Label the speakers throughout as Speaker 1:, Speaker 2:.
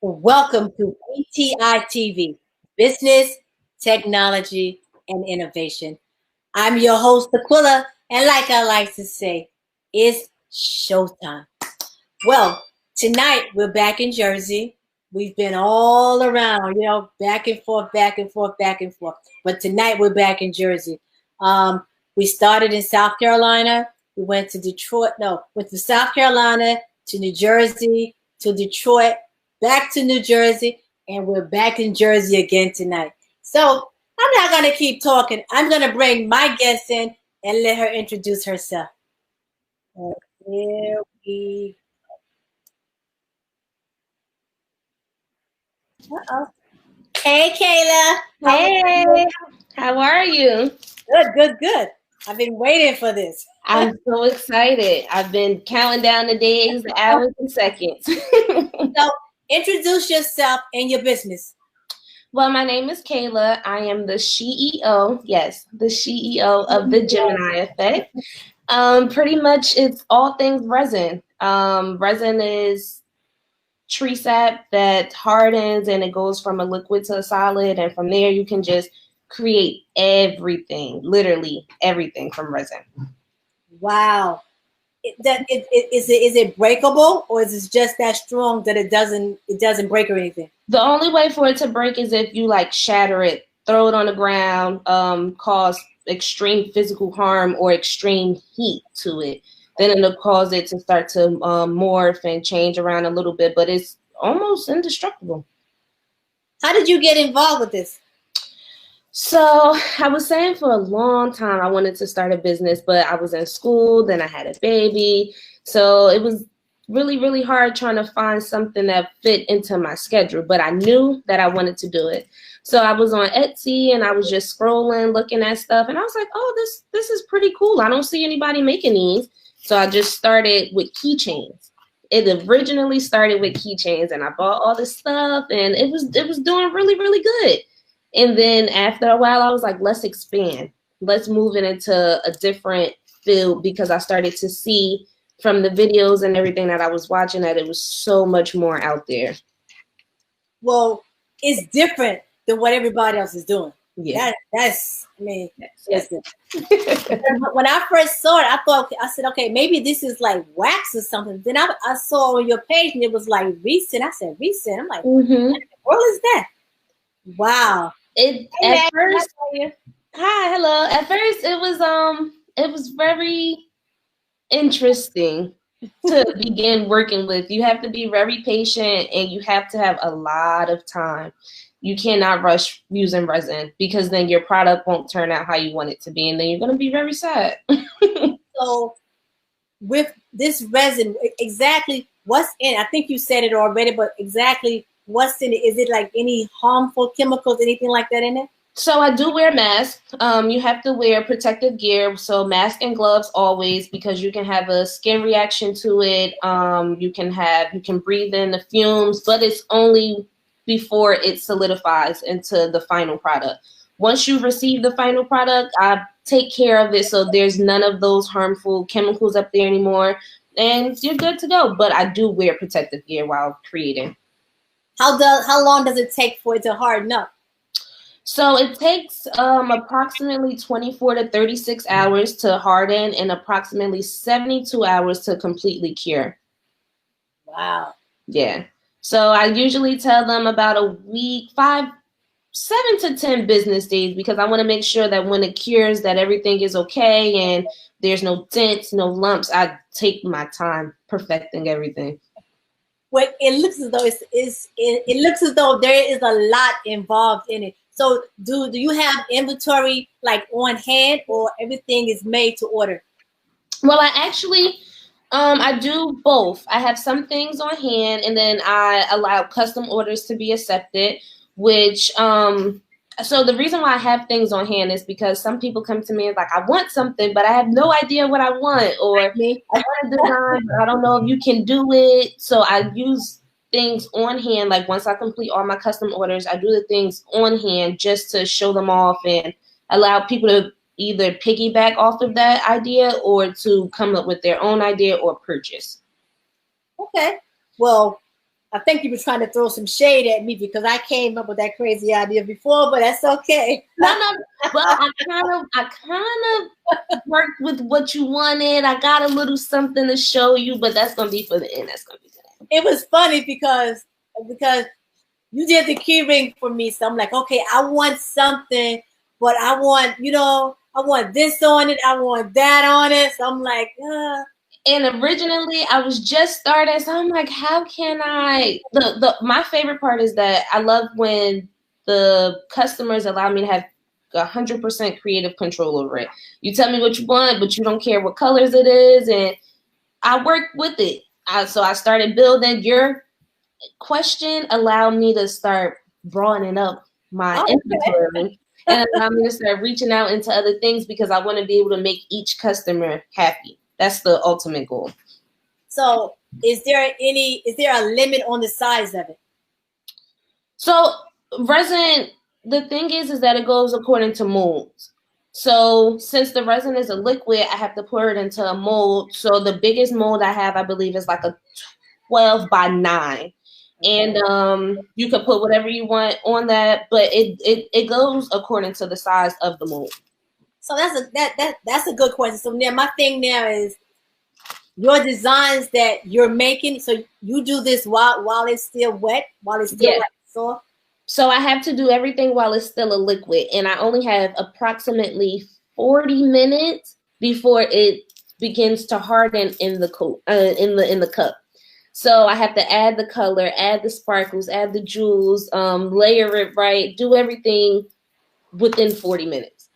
Speaker 1: Welcome to ATI TV, Business, Technology, and Innovation. I'm your host, Aquila, and like I like to say, it's showtime. Well, tonight we're back in Jersey. We've been all around, back and forth, back and forth, back and forth. But tonight we're back in Jersey. We started in South Carolina. We went to Detroit. No, went to South Carolina, to New Jersey, to Detroit, back to New Jersey, and we're back in Jersey again tonight. So I'm not going to keep talking. I'm going to bring my guest in and let her introduce herself. Here we Uh-oh. Hey, Kayla.
Speaker 2: Hey, how are you?
Speaker 1: Good. I've been waiting for this.
Speaker 2: I'm so excited. I've been counting down the days, the hours, and seconds.
Speaker 1: So, introduce yourself and your business.
Speaker 2: Well, my name is Kayla. I am the CEO, yes, the CEO of the Gemini Effect. Pretty much it's all things resin. Resin is tree sap that hardens and it goes from a liquid to a solid, and from there you can just create everything, literally everything from resin.
Speaker 1: Wow. Is it breakable, or is it just that strong that it doesn't break or anything?
Speaker 2: The only way for it to break is if you like shatter it, throw it on the ground, cause extreme physical harm or extreme heat to it. Then it'll cause it to start to morph and change around a little bit, but it's almost indestructible.
Speaker 1: How did you get involved with this?
Speaker 2: So I was saying for a long time I wanted to start a business, but I was in school, then I had a baby. So it was really, really hard trying to find something that fit into my schedule, but I knew that I wanted to do it. So I was on Etsy and I was just scrolling, looking at stuff, and I was like, oh, this is pretty cool. I don't see anybody making these. So I just started with keychains. It originally started with keychains, and I bought all this stuff, and it was doing really, really good. And then after a while, I was like, let's expand. Let's move it into a different field, because I started to see from the videos and everything that I was watching that it was so much more out there.
Speaker 1: Well, it's different than what everybody else is doing.
Speaker 2: Yeah.
Speaker 1: That's good. When I first saw it, I said, okay, maybe this is like wax or something. Then I saw on your page and it was like recent. I said, recent. I'm like, what the world is that? Wow.
Speaker 2: At first, hi, hello. At first, it was very interesting to begin working with. You have to be very patient and you have to have a lot of time. You cannot rush using resin, because then your product won't turn out how you want it to be, and then you're going to be very sad.
Speaker 1: So with this resin, exactly what's in it? I think you said it already, but exactly what's in it? Is it like any harmful chemicals, anything like that in it?
Speaker 2: So I do wear masks. You have to wear protective gear, so mask and gloves always, because you can have a skin reaction to it. You can breathe in the fumes, but it's only before it solidifies into the final product. Once you receive the final product, I take care of it so there's none of those harmful chemicals up there anymore, and you're good to go. But I do wear protective gear while creating.
Speaker 1: How long does it take for it to harden up?
Speaker 2: So it takes approximately 24 to 36 hours to harden and approximately 72 hours to completely cure.
Speaker 1: Wow.
Speaker 2: Yeah. So I usually tell them about a week, 7 to 10 business days, because I want to make sure that when it cures that everything is okay and there's no dents, no lumps. I take my time perfecting everything.
Speaker 1: Well, it looks as though it looks as though there is a lot involved in it. So do you have inventory like on hand, or everything is made to order?
Speaker 2: Well, I actually I do both. I have some things on hand, and then I allow custom orders to be accepted, which so the reason why I have things on hand is because some people come to me and like, I want something, but I have no idea what I want, or I want a design, but I don't know if you can do it. So I use things on hand. Like once I complete all my custom orders, I do the things on hand just to show them off and allow people to either piggyback off of that idea or to come up with their own idea or purchase.
Speaker 1: Okay. Well, I think you were trying to throw some shade at me because I came up with that crazy idea before, but that's okay.
Speaker 2: No, no. Well, I kind of worked with what you wanted. I got a little something to show you, but that's gonna be for the end. That's gonna be good.
Speaker 1: It was funny because you did the key ring for me, so I'm like, okay, I want something, but I want, I want this on it, I want that on it. So I'm like,
Speaker 2: And originally I was just starting, so I'm like, how can I? My favorite part is that I love when the customers allow me to have 100% creative control over it. You tell me what you want, but you don't care what colors it is, and I work with it. So I started building. Your question allowed me to start broadening up my inventory and allow me to start reaching out into other things because I want to be able to make each customer happy. That's the ultimate goal.
Speaker 1: So is there a limit on the size of it?
Speaker 2: So resin, the thing is that it goes according to molds. So since the resin is a liquid, I have to pour it into a mold. So the biggest mold I have, I believe, is like a 12 by 9. And you can put whatever you want on that, but it goes according to the size of the mold.
Speaker 1: So that's a good question. So now my thing now is your designs that you're making. So you do this while it's still wet, while it's still like soft.
Speaker 2: So I have to do everything while it's still a liquid, and I only have approximately 40 minutes before it begins to harden in the coat in the cup. So I have to add the color, add the sparkles, add the jewels, layer it right, do everything within 40 minutes.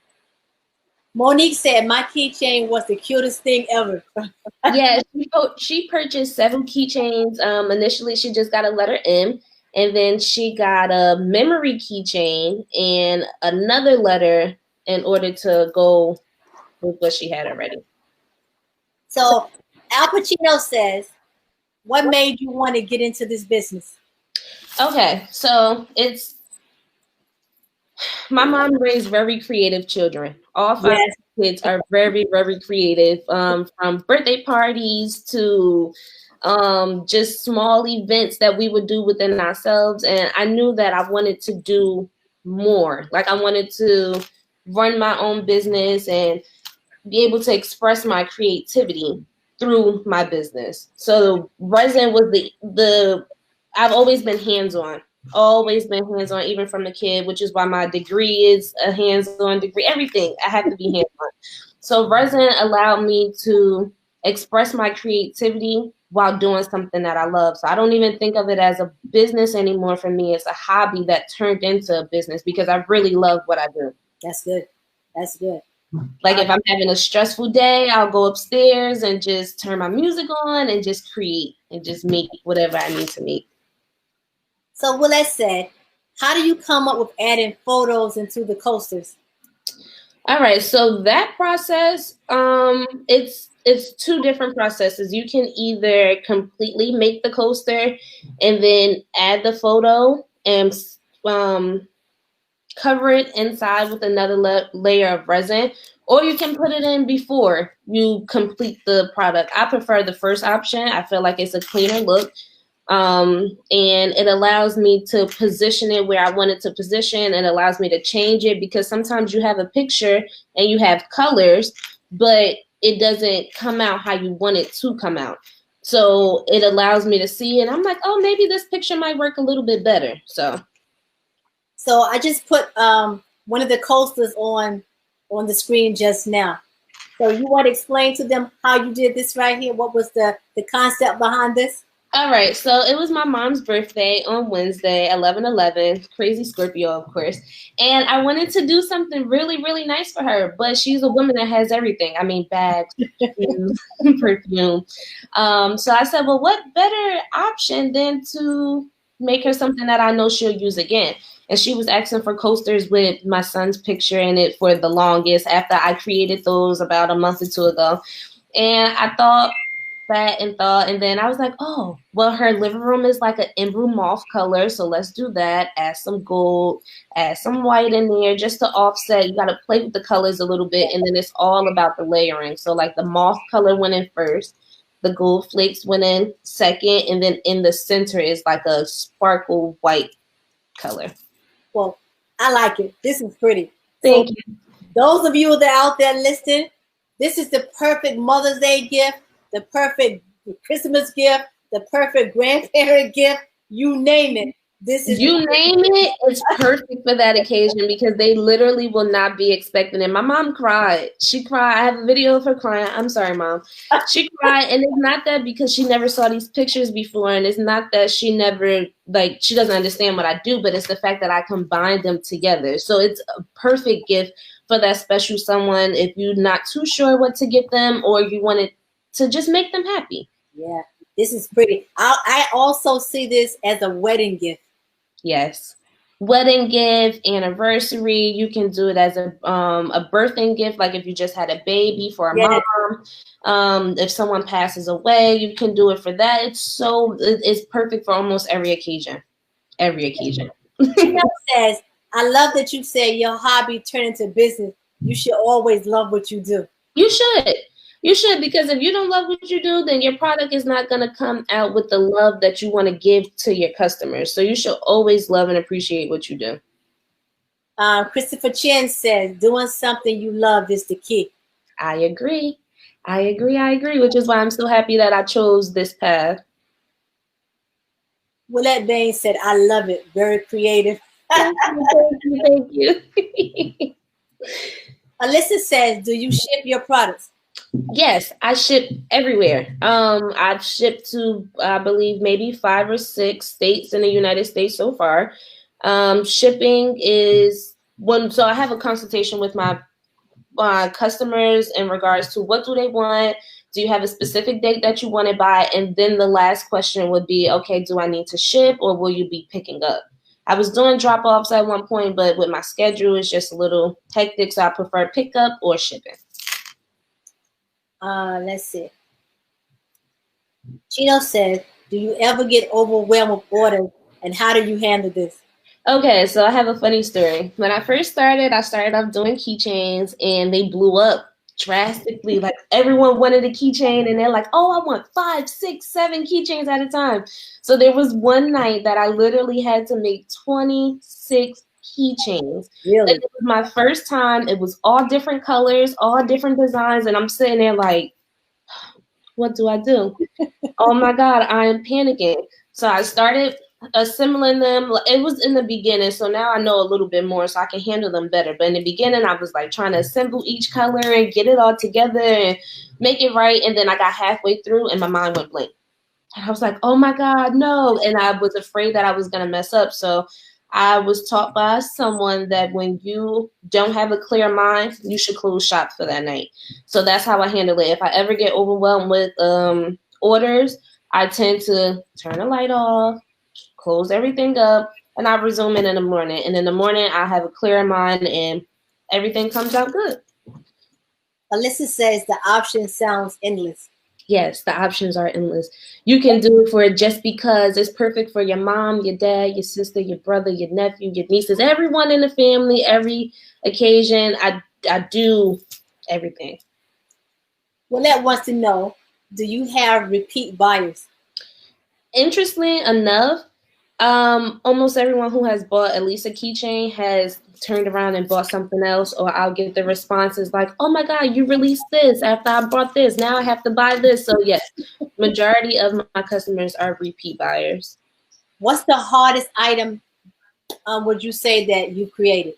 Speaker 1: Monique said my keychain was the cutest thing ever.
Speaker 2: Yeah, she purchased 7 keychains. Initially, she just got a letter M, and then she got a memory keychain and another letter in order to go with what she had already.
Speaker 1: So Al Pacino says, what made you want to get into this business?
Speaker 2: Okay, so it's my mom raised very creative children. All 5 kids are very, very creative, from birthday parties to just small events that we would do within ourselves. And I knew that I wanted to do more. Like I wanted to run my own business and be able to express my creativity through my business. So resin was the I've always been hands-on. Always been hands-on, even from the kid, which is why my degree is a hands-on degree. Everything, I have to be hands-on. So resin allowed me to express my creativity while doing something that I love. So I don't even think of it as a business anymore for me. It's a hobby that turned into a business because I really love what I do.
Speaker 1: That's good. That's good.
Speaker 2: Like if I'm having a stressful day, I'll go upstairs and just turn my music on and just create and just make whatever I need to make.
Speaker 1: So Willette said, how do you come up with adding photos into the coasters?
Speaker 2: All right, so that process, it's 2 different processes. You can either completely make the coaster and then add the photo and cover it inside with another layer of resin, or you can put it in before you complete the product. I prefer the first option. I feel like it's a cleaner look. And it allows me to position it where I want it to position. It allows me to change it because sometimes you have a picture and you have colors, but it doesn't come out how you want it to come out. So it allows me to see it. I'm like, oh, maybe this picture might work a little bit better.
Speaker 1: So I just put one of the coasters on the screen just now. So you want to explain to them how you did this right here? What was the concept behind this?
Speaker 2: All right, so it was my mom's birthday on Wednesday, 11/11, crazy Scorpio, of course. And I wanted to do something really, really nice for her, but she's a woman that has everything. I mean, bags, perfume. So I said, well, what better option than to make her something that I know she'll use again? And she was asking for coasters with my son's picture in it for the longest after I created those about a month or 2 ago. And I thought, and then I was like, oh, well, her living room is like an ember mauve color, so let's do that. Add some gold, add some white in there just to offset. You got to play with the colors a little bit, and then it's all about the layering. So like the mauve color went in first, The gold flakes went in second, and then in the center is like a sparkle white color.
Speaker 1: Well, I like it. This is pretty. So
Speaker 2: Thank you.
Speaker 1: those of you that are out there listening, this is the perfect Mother's Day gift, the perfect Christmas gift, the perfect grandparent gift. You name it. This is
Speaker 2: You name it, it's perfect for that occasion because they literally will not be expecting it. My mom cried. She cried. I have a video of her crying. I'm sorry, Mom. She cried, and it's not that because she never saw these pictures before, and it's not that she never, like, she doesn't understand what I do, but it's the fact that I combined them together. So it's a perfect gift for that special someone if you're not too sure what to get them or you wanted to just make them happy.
Speaker 1: Yeah, this is pretty. I also see this as a wedding gift.
Speaker 2: Yes. Wedding gift, anniversary. You can do it as a birthday gift, like if you just had a baby for a
Speaker 1: Yes.
Speaker 2: mom. If someone passes away, you can do it for that. It's perfect for almost every occasion. Every occasion.
Speaker 1: Chanel says, I love that you say your hobby turned into business. You should always love what you do.
Speaker 2: You should. You should, because if you don't love what you do, then your product is not going to come out with the love that you want to give to your customers. So you should always love and appreciate what you do.
Speaker 1: Christopher Chen says, doing something you love is the key.
Speaker 2: I agree, which is why I'm so happy that I chose this path.
Speaker 1: Willette Bain said, I love it. Very creative.
Speaker 2: Thank you.
Speaker 1: Alyssa says, do you ship your products?
Speaker 2: Yes, I ship everywhere. I've shipped to, I believe, maybe 5 or 6 states in the United States so far. Shipping is so I have a consultation with my customers in regards to what do they want. Do you have a specific date that you want to buy? And then the last question would be, okay, do I need to ship or will you be picking up? I was doing drop-offs at one point, but with my schedule, it's just a little hectic, so I prefer pickup or shipping.
Speaker 1: Let's see. Chino says, do you ever get overwhelmed with orders and how do you handle this?
Speaker 2: Okay, so I have a funny story. When I first started, I started off doing keychains and they blew up drastically. Like everyone wanted a keychain and they're like, oh, I want 5, 6, 7 keychains at a time. So there was one night that I literally had to make 26 keychains.
Speaker 1: Really?
Speaker 2: It was my first time. It was all different colors, all different designs. And I'm sitting there like, what do I do? Oh my God, I am panicking. So I started assembling them. It was in the beginning, so now I know a little bit more so I can handle them better. But in the beginning, I was like trying to assemble each color and get it all together and make it right. And then I got halfway through and my mind went blank. And I was like, oh my God, no. And I was afraid that I was going to mess up. So I was taught by someone that when you don't have a clear mind, you should close shop for that night. So that's how I handle it. If I ever get overwhelmed with orders, I tend to turn the light off, close everything up, and I resume it in the morning. And in the morning, I have a clear mind and everything comes out good.
Speaker 1: Alyssa says the option sounds endless.
Speaker 2: Yes, the options are endless. You can do it for just because it's perfect for your mom, your dad, your sister, your brother, your nephew, your nieces, everyone in the family, every occasion. I do everything.
Speaker 1: Willette wants to know, do you have repeat buyers?
Speaker 2: Interestingly enough, almost everyone who has bought at least a keychain has turned around and bought something else, or I'll get the responses like, oh my God, you released this after I bought this. Now I have to buy this. So yes, majority of my customers are repeat buyers.
Speaker 1: What's the hardest item would you say that you created?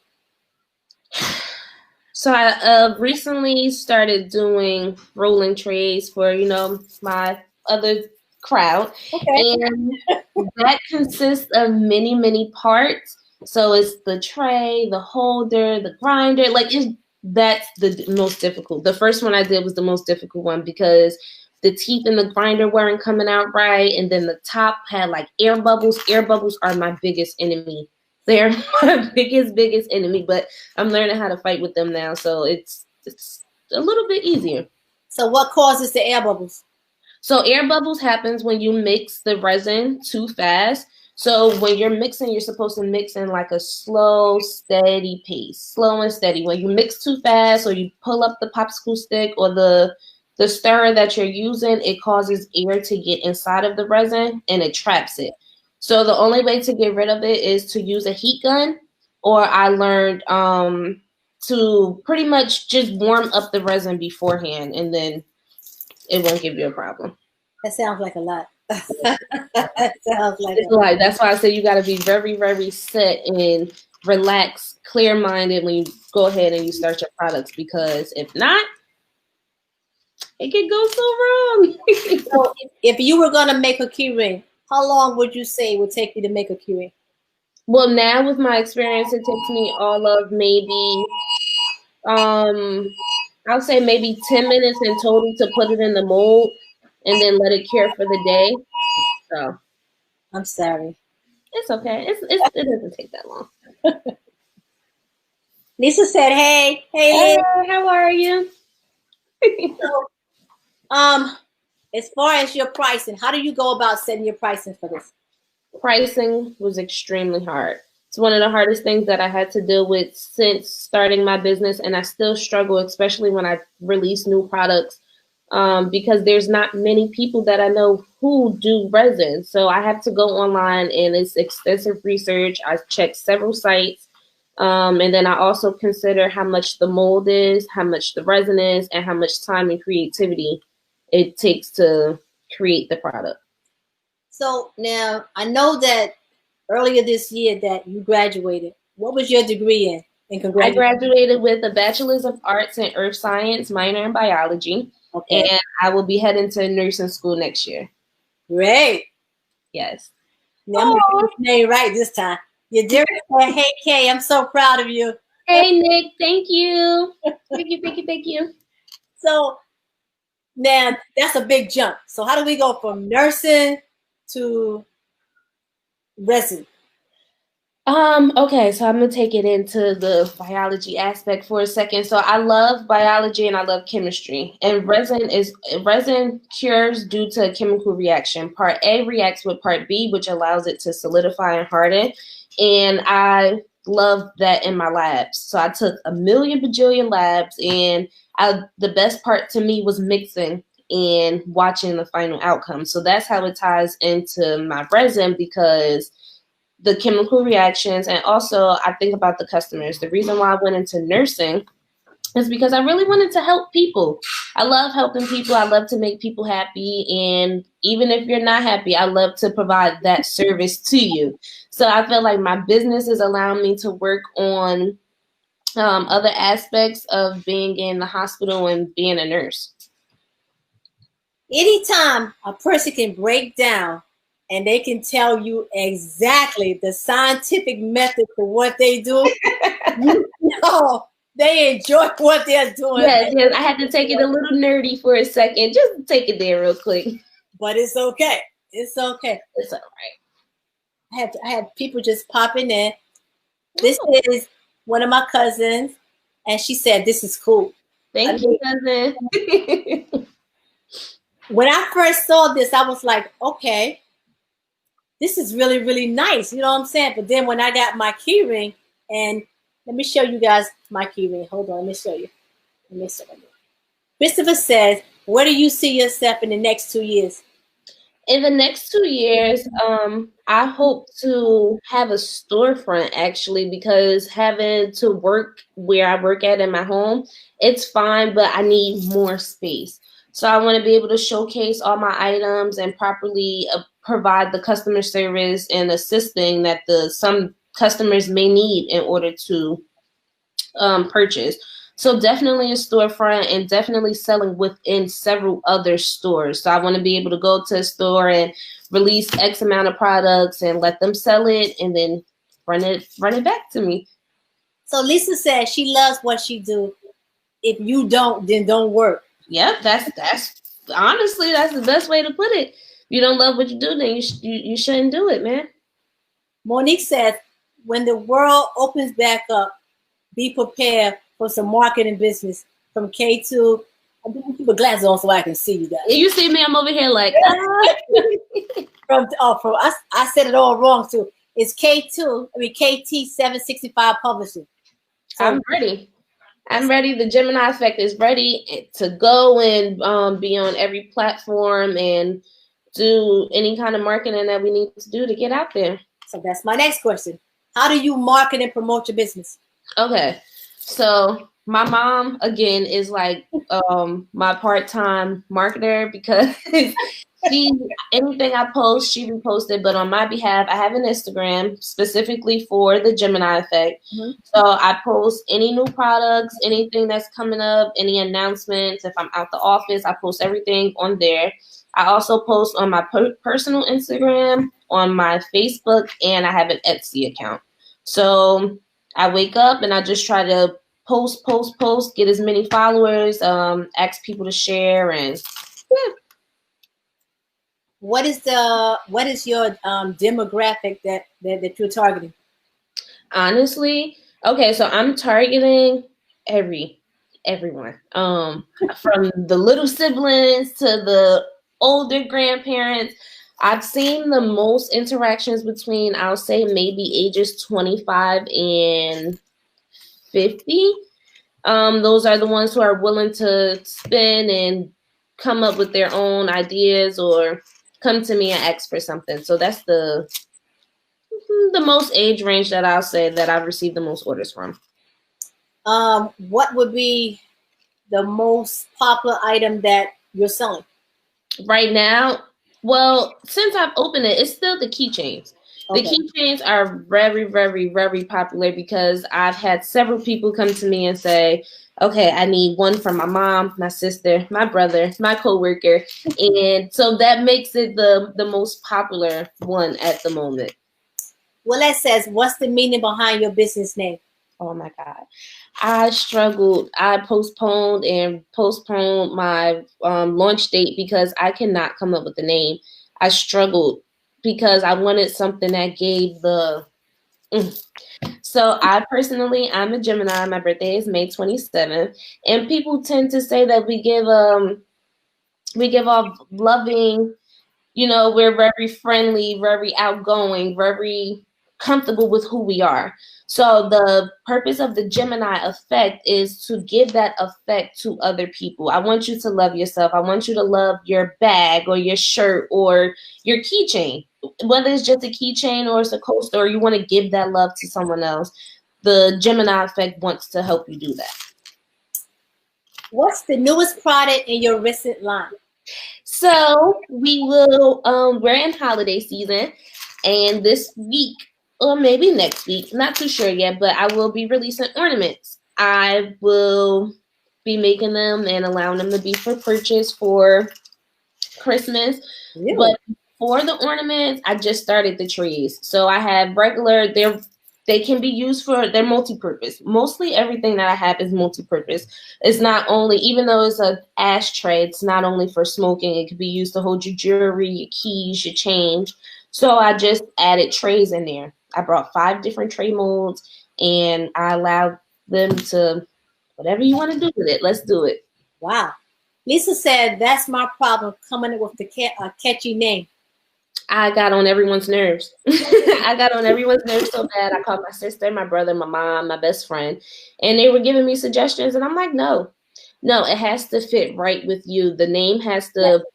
Speaker 2: So I recently started doing rolling trays for, my other crowd.
Speaker 1: Okay.
Speaker 2: And that consists of many, many parts. So it's the tray, the holder, the grinder. That's the most difficult. The first one I did was the most difficult one because the teeth in the grinder weren't coming out right. And then the top had like air bubbles. Air bubbles are my biggest enemy. They're my biggest enemy, but I'm learning how to fight with them now. So it's a little bit easier.
Speaker 1: So what causes the air bubbles?
Speaker 2: So air bubbles happens when you mix the resin too fast. So when you're mixing, you're supposed to mix in like a slow, steady pace, slow and steady. When you mix too fast or you pull up the popsicle stick or the the stirrer that you're using, it causes air to get inside of the resin and it traps it. So the only way to get rid of it is to use a heat gun, or I learned to pretty much just warm up the resin beforehand, and then it won't give you a problem.
Speaker 1: That sounds like a lot. That sounds like
Speaker 2: It's like, that's why I say you got to be very, very set and relaxed, clear-minded when you go ahead and you start your products, because if not, it could go so wrong.
Speaker 1: So if you were going to make a key ring, how long would you say it would take you to make a key ring?
Speaker 2: Well, now with my experience, it takes me all of maybe, I'll say maybe 10 minutes in total to put it in the mold and then let it cure for the day. So
Speaker 1: I'm sorry.
Speaker 2: it's okay. It doesn't take that long.
Speaker 1: Lisa said, hey, Liz.
Speaker 2: How are you?
Speaker 1: So, as far as your pricing, how do you go about setting your pricing for this?
Speaker 2: Pricing was extremely hard. It's one of the hardest things that I had to deal with since starting my business, and I still struggle, especially when I release new products, because there's not many people that I know who do resin. So I have to go online, and it's extensive research. I check several sites, and then I also consider how much the mold is, how much the resin is, and how much time and creativity it takes to create the product.
Speaker 1: So now I know that earlier this year that you graduated. What was your degree in? And
Speaker 2: I graduated with a Bachelor's of Arts in Earth Science, minor in biology, and I will be heading to nursing school next year.
Speaker 1: Great.
Speaker 2: Yes.
Speaker 1: Now I'm going to get your name right this time. You're dear. Hey, Kay, I'm so proud of you.
Speaker 2: Hey, Nick. Thank you. Thank you.
Speaker 1: So now that's a big jump. So how do we go from nursing to resin?
Speaker 2: Okay, so I'm gonna take it into the biology aspect for a second. So I love biology and I love chemistry. And resin cures due to a chemical reaction. Part A reacts with part B, which allows it to solidify and harden. And I love that in my labs. So I took a million bajillion labs, and the best part to me was mixing and watching the final outcome. So that's how it ties into my resin, because the chemical reactions, and also I think about the customers. The reason why I went into nursing is because I really wanted to help people. I love helping people. I love to make people happy. And even if you're not happy, I love to provide that service to you. So I feel like my business is allowing me to work on other aspects of being in the hospital and being a nurse.
Speaker 1: Anytime a person can break down and they can tell you exactly the scientific method for what they do, you know they enjoy what they're doing.
Speaker 2: Yes, I had to take it a little nerdy for a second. Just take it there real quick.
Speaker 1: But it's okay. It's okay.
Speaker 2: It's all right.
Speaker 1: I had people just popping in. This is one of my cousins, and she said, this is cool.
Speaker 2: Thank you, cousin.
Speaker 1: When I first saw this, I was like, okay, this is really, really nice. You know what I'm saying? But then when I got my key ring, and let me show you guys my key ring. Hold on, let me show you. Christopher says, where do you see yourself in the next 2 years?
Speaker 2: In the next 2 years, I hope to have a storefront, actually, because having to work where I work at in my home, it's fine, but I need more space. So I want to be able to showcase all my items and properly provide the customer service and assisting that some customers may need in order to purchase. So definitely a storefront, and definitely selling within several other stores. So I want to be able to go to a store and release X amount of products and let them sell it, and then run it back to me.
Speaker 1: So Lisa says she loves what she do. If you don't, then don't work.
Speaker 2: Yep, that's honestly, that's the best way to put it. If you don't love what you do, then you shouldn't do it, man.
Speaker 1: Monique says, when the world opens back up, be prepared for some marketing business from K2. I'm going to keep my glasses on so I can see you guys.
Speaker 2: You see me, I'm over here like,
Speaker 1: from us, I said it all wrong too. It's KT765 Publishing. So
Speaker 2: I'm ready. I'm ready. The Gemini Effect is ready to go and be on every platform and do any kind of marketing that we need to do to get out there.
Speaker 1: So that's my next question. How do you market and promote your business?
Speaker 2: Okay. So my mom, again, is like my part-time marketer because anything I post, she reposted. But on my behalf, I have an Instagram specifically for the Gemini Effect.
Speaker 1: Mm-hmm.
Speaker 2: So I post any new products, anything that's coming up, any announcements. If I'm out the office, I post everything on there. I also post on my personal Instagram, on my Facebook, and I have an Etsy account. So I wake up and I just try to post, get as many followers, ask people to share, and yeah.
Speaker 1: What is your demographic that you're targeting?
Speaker 2: Honestly, okay, so I'm targeting everyone. From the little siblings to the older grandparents. I've seen the most interactions between, I'll say, maybe ages 25 and 50. Those are the ones who are willing to spend and come up with their own ideas or come to me and ask for something. So that's the most age range that I'll say that I've received the most orders from.
Speaker 1: What would be the most popular item that you're selling?
Speaker 2: Right now, well, since I've opened it, it's still the keychains. Okay. The keychains are very, very, very popular because I've had several people come to me and say, okay, I need one for my mom, my sister, my brother, my coworker. And so that makes it the most popular one at the moment.
Speaker 1: Well, that says, what's the meaning behind your business name?
Speaker 2: Oh my God. I struggled. I postponed my launch date because I cannot come up with a name. I struggled because I wanted something that gave the. So I'm a Gemini. My birthday is May 27th, and people tend to say that we give off loving. We're very friendly, very outgoing, very comfortable with who we are. So the purpose of the Gemini Effect is to give that effect to other people. I want you to love yourself. I want you to love your bag or your shirt or your keychain. Whether it's just a keychain or it's a coaster or you want to give that love to someone else, the Gemini Effect wants to help you do that.
Speaker 1: What's the newest product in your recent line?
Speaker 2: So we're in holiday season, and this week, or maybe next week, not too sure yet, but I will be releasing ornaments. I will be making them and allowing them to be for purchase for Christmas. Really? But for the ornaments, I just started the trees. So I have regular, they can be used they're multi-purpose. Mostly everything that I have is multi-purpose. It's not only, even though it's an ashtray, it's not only for smoking. It could be used to hold your jewelry, your keys, your change. So I just added trays in there. I brought 5 different tray molds, and I allowed them to, whatever you want to do with it, let's do it.
Speaker 1: Wow. Lisa said, that's my problem, coming up with the catchy name.
Speaker 2: I got on everyone's nerves. I got on everyone's nerves so bad. I called my sister, my brother, my mom, my best friend, and they were giving me suggestions. And I'm like, no, it has to fit right with you. The name has to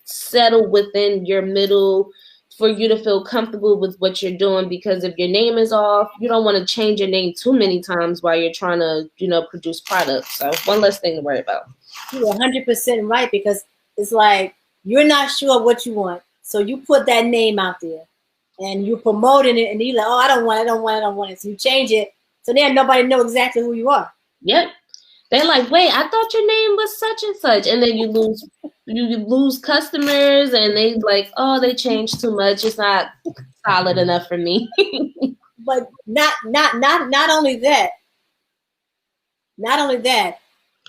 Speaker 2: settle within your middle for you to feel comfortable with what you're doing. Because if your name is off, you don't want to change your name too many times while you're trying to, produce products. So one less thing to worry about.
Speaker 1: You're 100% right, because it's like you're not sure what you want. So you put that name out there and you're promoting it, and you're like, oh, I don't want it. So you change it. So then nobody knows exactly who you are.
Speaker 2: Yep. They're like, wait, I thought your name was such and such. And then you lose customers, and they like, oh, they changed too much. It's not solid enough for me.
Speaker 1: But not only that. Not only that.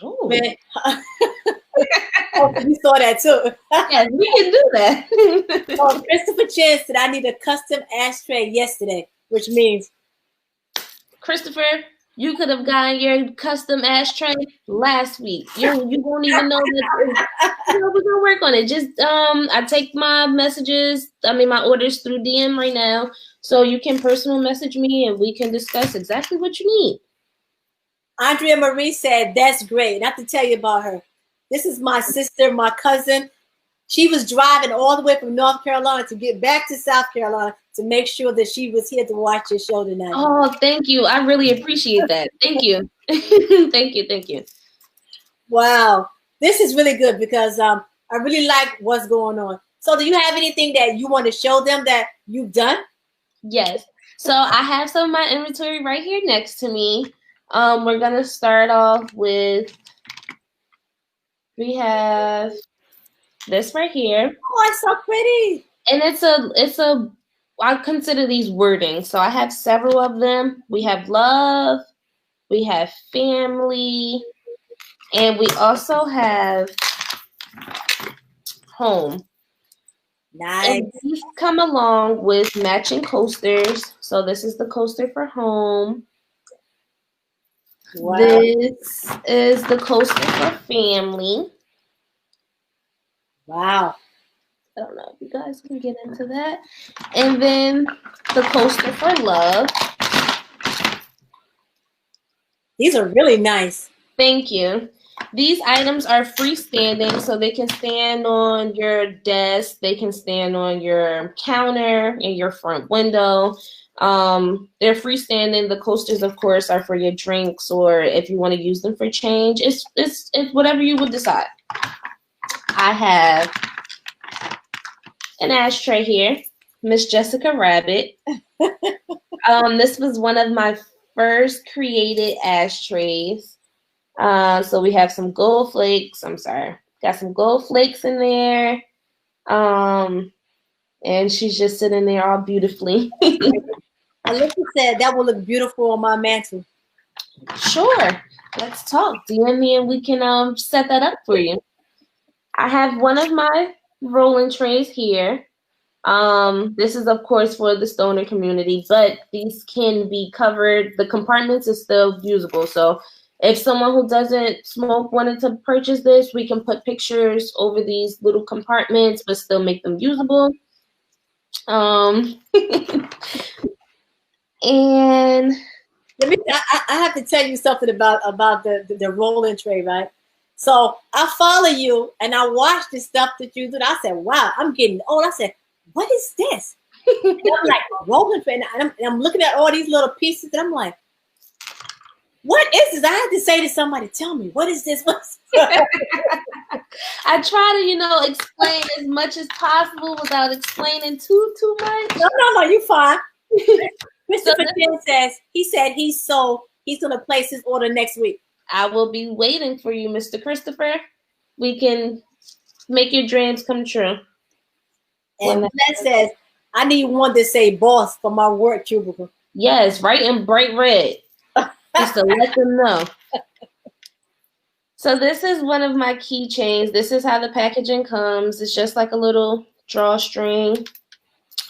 Speaker 2: Oh.
Speaker 1: Man, oh, you saw that too.
Speaker 2: Yeah, we can do that.
Speaker 1: Oh, Christopher Chen said, I need a custom ashtray yesterday, which means,
Speaker 2: Christopher, you could have gotten your custom ashtray last week. You won't even know that. We're gonna work on it. Just I take my my orders through DM right now, so you can personal message me and we can discuss exactly what you need.
Speaker 1: Andrea Marie said, that's great. And I have to tell you about her. This is my sister, my cousin. She was driving all the way from North Carolina to get back to South Carolina to make sure that she was here to watch your show tonight.
Speaker 2: Oh, thank you. I really appreciate that. Thank you. Thank you. Thank you.
Speaker 1: Wow. This is really good because I really like what's going on. So do you have anything that you want to show them that you've done?
Speaker 2: Yes. So I have some of my inventory right here next to me. We're going to start off with, we have this right here.
Speaker 1: Oh, it's so pretty.
Speaker 2: And I consider these wording. So I have several of them. We have love, we have family, and we also have home.
Speaker 1: Nice.
Speaker 2: And these come along with matching coasters. So this is the coaster for home.
Speaker 1: Wow.
Speaker 2: This is the coaster for family.
Speaker 1: Wow.
Speaker 2: I don't know if you guys can get into that. And then the coaster for love.
Speaker 1: These are really nice.
Speaker 2: Thank you. These items are freestanding, so they can stand on your desk, they can stand on your counter, in your front window. They're freestanding. The coasters, of course, are for your drinks, or if you want to use them for change. It's whatever you would decide. I have an ashtray here, Miss Jessica Rabbit. This was one of my first created ashtrays. So we have some gold flakes. Got some gold flakes in there. And she's just sitting there all beautifully.
Speaker 1: Alyssa said that will look beautiful on my mantle.
Speaker 2: Sure. Let's talk. DM me and we can set that up for you. I have one of my rolling trays here. This is of course for the stoner community, but these can be covered. The compartments is still usable. So if someone who doesn't smoke wanted to purchase this, we can put pictures over these little compartments, but still make them usable. And
Speaker 1: I have to tell you something about the rolling tray, right? So I follow you and I watch the stuff that you do. I said, wow, I'm getting old. I said, what is this? And I'm like, rolling tray. And I'm looking at all these little pieces and I'm like, what is this? I had to say to somebody, tell me, what is this?
Speaker 2: I try to, explain as much as possible without explaining too much.
Speaker 1: No, you're fine. Christopher says he's going to place his order next week.
Speaker 2: I will be waiting for you, Mr. Christopher. We can make your dreams come true.
Speaker 1: And that says, I need one to say boss for my work cubicle.
Speaker 2: Yes, right in bright red. Just to let them know. So this is one of my keychains. This is how the packaging comes. It's just like a little drawstring.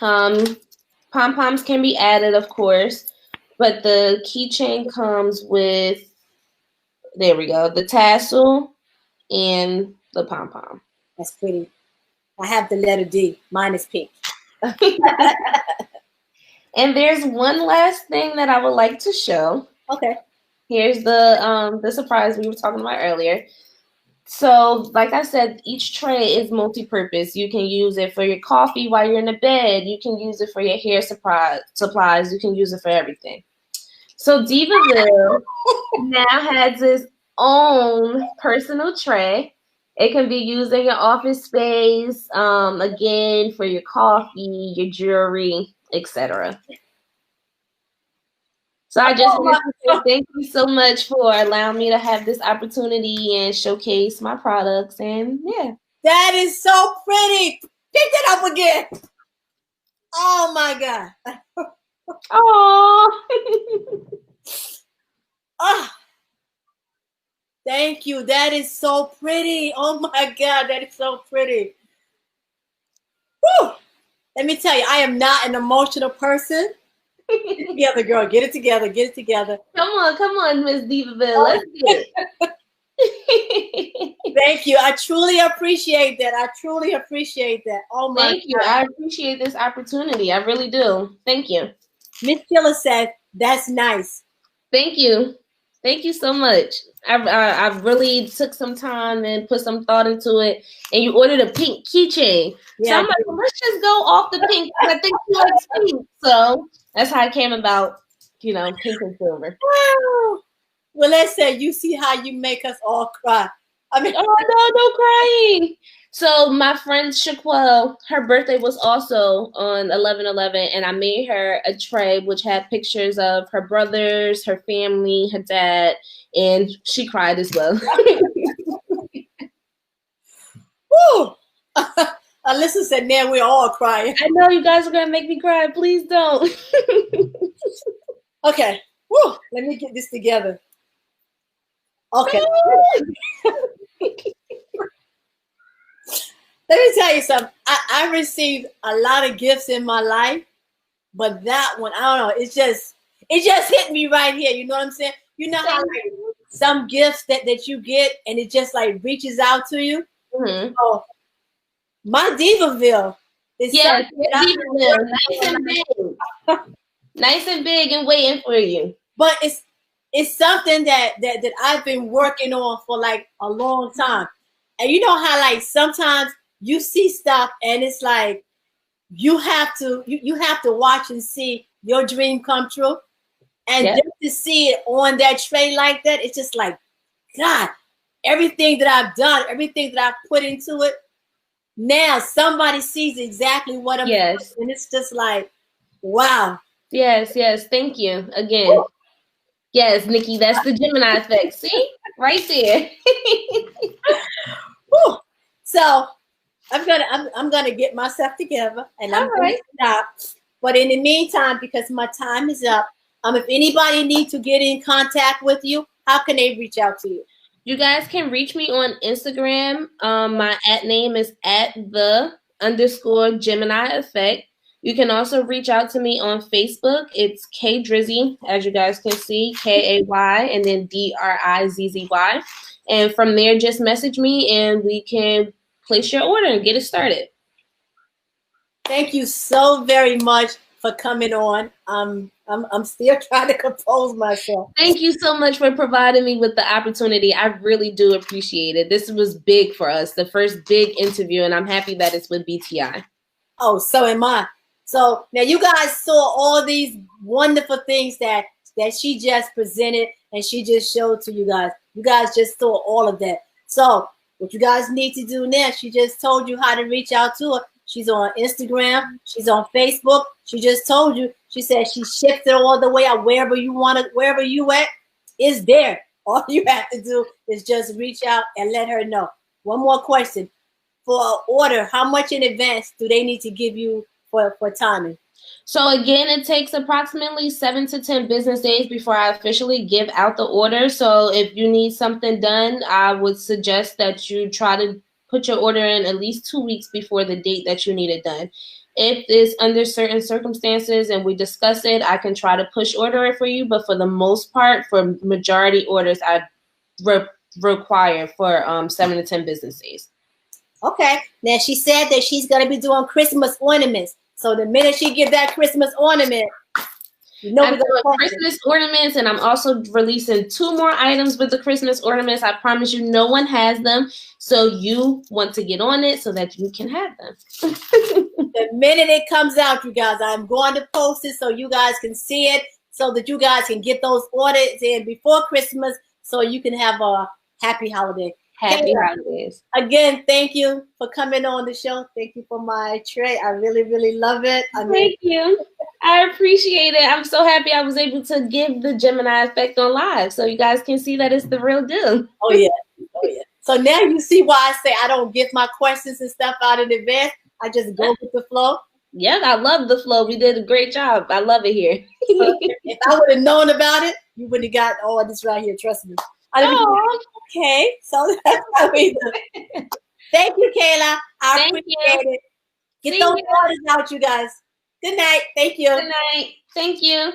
Speaker 2: Pom-poms can be added, of course, but the keychain comes with, there we go, the tassel and the pom-pom.
Speaker 1: That's pretty. I have the letter D. Mine is pink.
Speaker 2: And there's one last thing that I would like to show.
Speaker 1: Okay.
Speaker 2: Here's the surprise we were talking about earlier. So, like I said, each tray is multi-purpose. You can use it for your coffee while you're in the bed. You can use it for your hair supplies. You can use it for everything. So Divaville now has its own personal tray. It can be used in your office space, again, for your coffee, your jewelry, etc. So I just want to say thank you so much for allowing me to have this opportunity and showcase my products. And yeah.
Speaker 1: That is so pretty. Pick it up again. Oh my God.
Speaker 2: Oh.
Speaker 1: Oh. Thank you. That is so pretty. Oh my God. That is so pretty. Woo. Let me tell you, I am not an emotional person. Get it together, girl. Get it together. Get it together.
Speaker 2: Come on, Miss Divaville. Let's get
Speaker 1: it. Thank you. I truly appreciate that. Oh my
Speaker 2: Thank you. God. I appreciate this opportunity. I really do. Thank you.
Speaker 1: Miss Killer said, that's nice.
Speaker 2: Thank you. Thank you so much. I really took some time and put some thought into it. And you ordered a pink keychain. So
Speaker 1: Yeah.
Speaker 2: I'm like, well, let's just go off the pink because I think she likes pink. So that's how it came about, pink and silver.
Speaker 1: Wow. Well, let's say you see how you make us all cry. I mean,
Speaker 2: Oh no crying. So my friend Shaquelle, her birthday was also on 11/11, and I made her a tray which had pictures of her brothers, her family, her dad, and she cried as well.
Speaker 1: woo. Alyssa said, "Man, we're all crying."
Speaker 2: I know you guys are gonna make me cry. Please don't.
Speaker 1: Okay. Woo. Let me get this together. Okay. Let me tell you something. I received a lot of gifts in my life, but that one, I don't know. It just hit me right here. You know what I'm saying? You know how like some gifts that you get and it just like reaches out to you.
Speaker 2: Mm-hmm.
Speaker 1: So my Divaville is
Speaker 2: Yes,
Speaker 1: Divaville,
Speaker 2: nice and big, nice and big, and waiting for you.
Speaker 1: but it's something that I've been working on for like a long time. And you know how like sometimes you see stuff and it's like you have to watch and see your dream come true. And
Speaker 2: Yep.
Speaker 1: just to see it on that tray like that, it's just like, God, everything that I've done, everything that I've put into it, now somebody sees exactly what I'm doing. And it's just like, wow.
Speaker 2: Yes, thank you again. Woo. Yes, Nikki, that's the Gemini effect. See? Right there.
Speaker 1: So I'm gonna get myself together and I'm gonna stop. But in the meantime, because my time is up, if anybody needs to get in contact with you, how can they reach out to you?
Speaker 2: You guys can reach me on Instagram. My @name is @the_Gemini Effect. You can also reach out to me on Facebook. It's K Drizzy, as you guys can see, KAY and then DRIZZY. And from there, just message me and we can place your order and get it started.
Speaker 1: Thank you so very much for coming on. I'm still trying to compose myself.
Speaker 2: Thank you so much for providing me with the opportunity. I really do appreciate it. This was big for us, the first big interview, and I'm happy that it's with BTI.
Speaker 1: Oh, so am I. So now you guys saw all these wonderful things that she just presented and she just showed to you guys. You guys just saw all of that. So what you guys need to do now, she just told you how to reach out to her. She's on Instagram. She's on Facebook. She just told you. She said she shipped it all the way out wherever you want it, wherever you at, is there. All you have to do is just reach out and let her know. One more question. For an order, how much in advance do they need to give you for timing?
Speaker 2: So again, it takes approximately 7 to 10 business days before I officially give out the order. So if you need something done, I would suggest that you try to put your order in at least 2 weeks before the date that you need it done. If it's under certain circumstances and we discuss it, I can try to push order it for you. But for the most part, for majority orders, I require for 7 to 10 business days.
Speaker 1: Okay. Now she said that she's going to be doing Christmas ornaments. So the minute she get that Christmas ornament,
Speaker 2: I'm doing Christmas ornaments, and I'm also releasing 2 more items with the Christmas ornaments. I promise you, no one has them. So you want to get on it so that you can have them.
Speaker 1: The minute it comes out, you guys, I'm going to post it so you guys can see it, so that you guys can get those orders in before Christmas, so you can have a happy holiday.
Speaker 2: Happy holidays.
Speaker 1: Again, thank you for coming on the show. Thank you for my tray. I really, really love it.
Speaker 2: Thank you. I appreciate it. I'm so happy I was able to give the Gemini Effect on live so you guys can see that it's the real deal.
Speaker 1: Oh, yeah. Oh, yeah. So now you see why I say I don't get my questions and stuff out in advance. I just go with the flow.
Speaker 2: Yeah, I love the flow. We did a great job. I love it here.
Speaker 1: If I would have known about it, you would have got all this right here. Trust me. Okay, so that's how we do it. Thank you, Kayla. I appreciate it. Get those orders out, you guys. Good night. Thank you.
Speaker 2: Good night. Thank you.